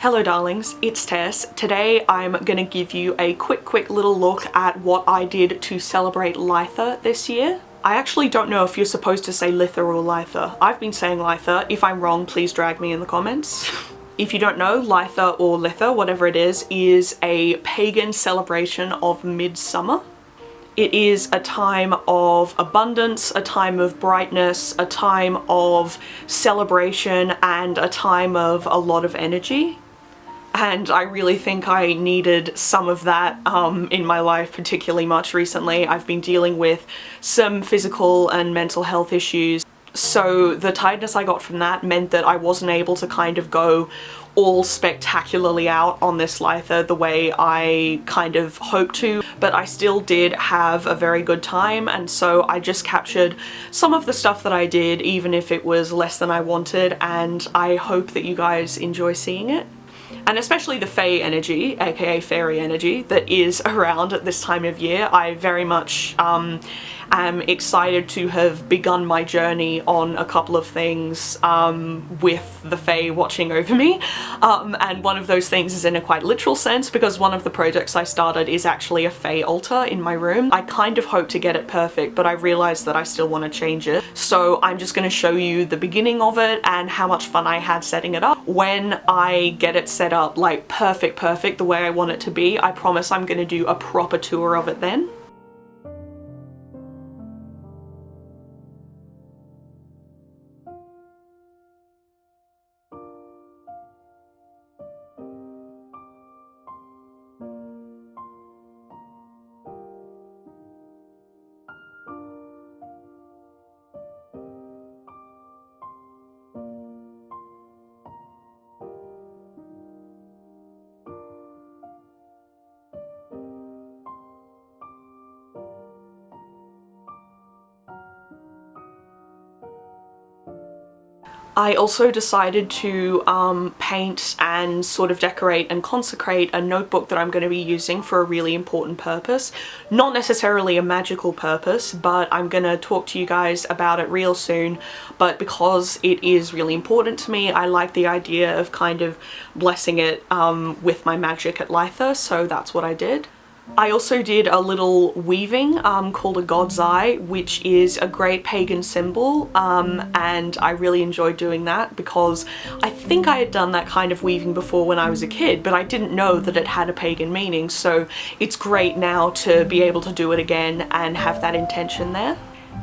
Hello darlings, it's Tess. Today I'm gonna give you a quick little look at what I did to celebrate Litha this year. I actually don't know if you're supposed to say Litha or Litha. I've been saying Litha. If I'm wrong, please drag me in the comments. If you don't know, Litha or Litha, whatever it is a pagan celebration of Midsummer. It is a time of abundance, a time of brightness, a time of celebration, and a time of a lot of energy. And I really think I needed some of that in my life, particularly much recently. I've been dealing with some physical and mental health issues. So the tiredness I got from that meant that I wasn't able to kind of go all spectacularly out on this Litha the way I kind of hoped to, but I still did have a very good time, and so I just captured some of the stuff that I did, even if it was less than I wanted, and I hope that you guys enjoy seeing it. And especially the fae energy, aka fairy energy, that is around at this time of year. I very much am excited to have begun my journey on a couple of things with the fae watching over me. And one of those things is in a quite literal sense, because one of the projects I started is actually a fae altar in my room. I kind of hope to get it perfect, but I realized that I still want to change it. So I'm just going to show you the beginning of it and how much fun I had setting it up. When I get it set up like perfect the way I want it to be, I promise I'm going to do a proper tour of it then. I also decided to paint and sort of decorate and consecrate a notebook that I'm going to be using for a really important purpose. Not necessarily a magical purpose, but I'm going to talk to you guys about it real soon. But because it is really important to me, I like the idea of kind of blessing it with my magic at Litha, so that's what I did. I also did a little weaving called a God's Eye, which is a great pagan symbol, and I really enjoyed doing that because I think I had done that kind of weaving before when I was a kid, but I didn't know that it had a pagan meaning, so it's great now to be able to do it again and have that intention there.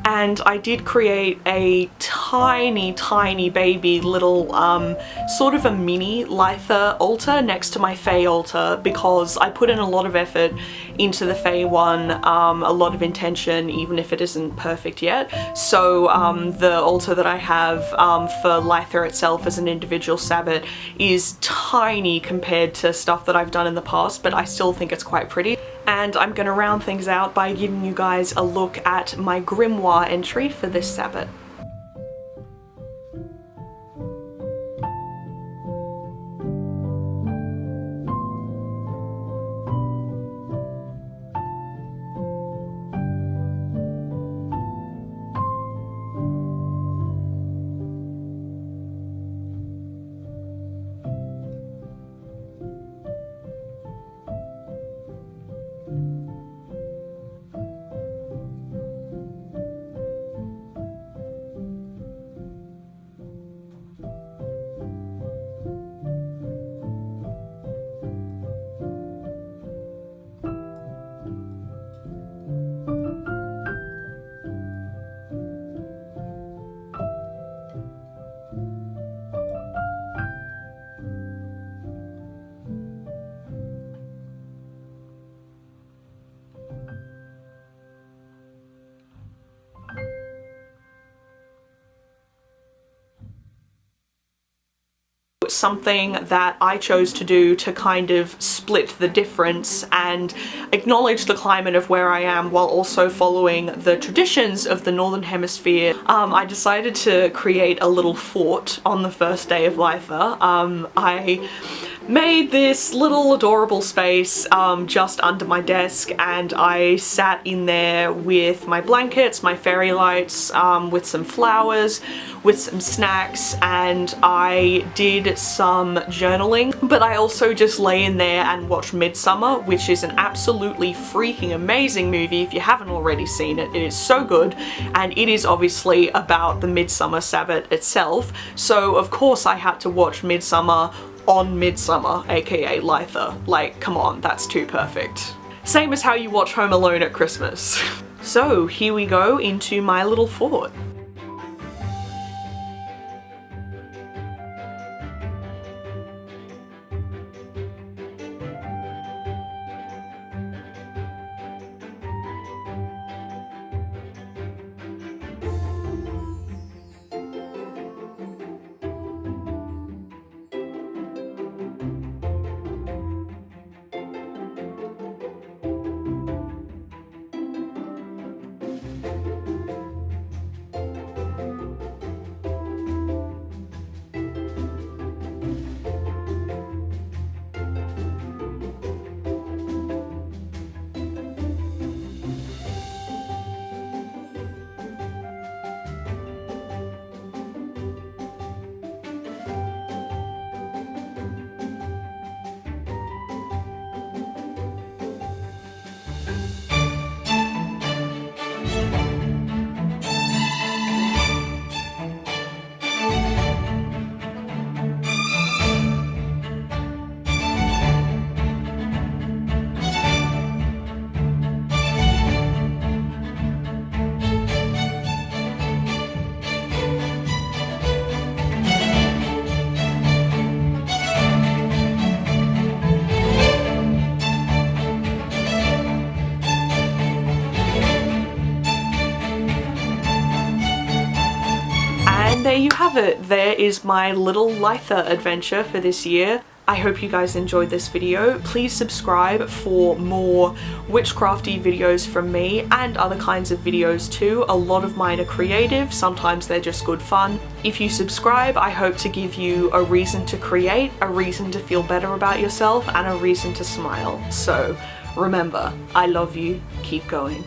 And I did create a tiny baby little sort of a mini Litha altar next to my fae altar, because I put in a lot of effort into the fae one, a lot of intention, even if it isn't perfect yet. So the altar that I have for Litha itself as an individual Sabbat is tiny compared to stuff that I've done in the past, but I still think it's quite pretty. And I'm going to round things out by giving you guys a look at my grimoire entry for this Sabbat. Something that I chose to do to kind of split the difference and acknowledge the climate of where I am while also following the traditions of the Northern Hemisphere. I decided to create a little fort on the first day of Litha. I made this little adorable space just under my desk, and I sat in there with my blankets, my fairy lights, with some flowers, with some snacks, and I did some journaling. But I also just lay in there and watched Midsummer, which is an absolutely freaking amazing movie. If you haven't already seen it, it is so good, and it is obviously about the Midsummer Sabbat itself, so of course I had to watch Midsummer on Midsummer, aka Litha. Like, come on, that's too perfect. Same as how you watch Home Alone at Christmas. So here we go into my little fort. There you have it. There is my little Litha adventure for this year. I hope you guys enjoyed this video. Please subscribe for more witchcrafty videos from me and other kinds of videos too. A lot of mine are creative, sometimes they're just good fun. If you subscribe, I hope to give you a reason to create, a reason to feel better about yourself, and a reason to smile. So remember, I love you, keep going.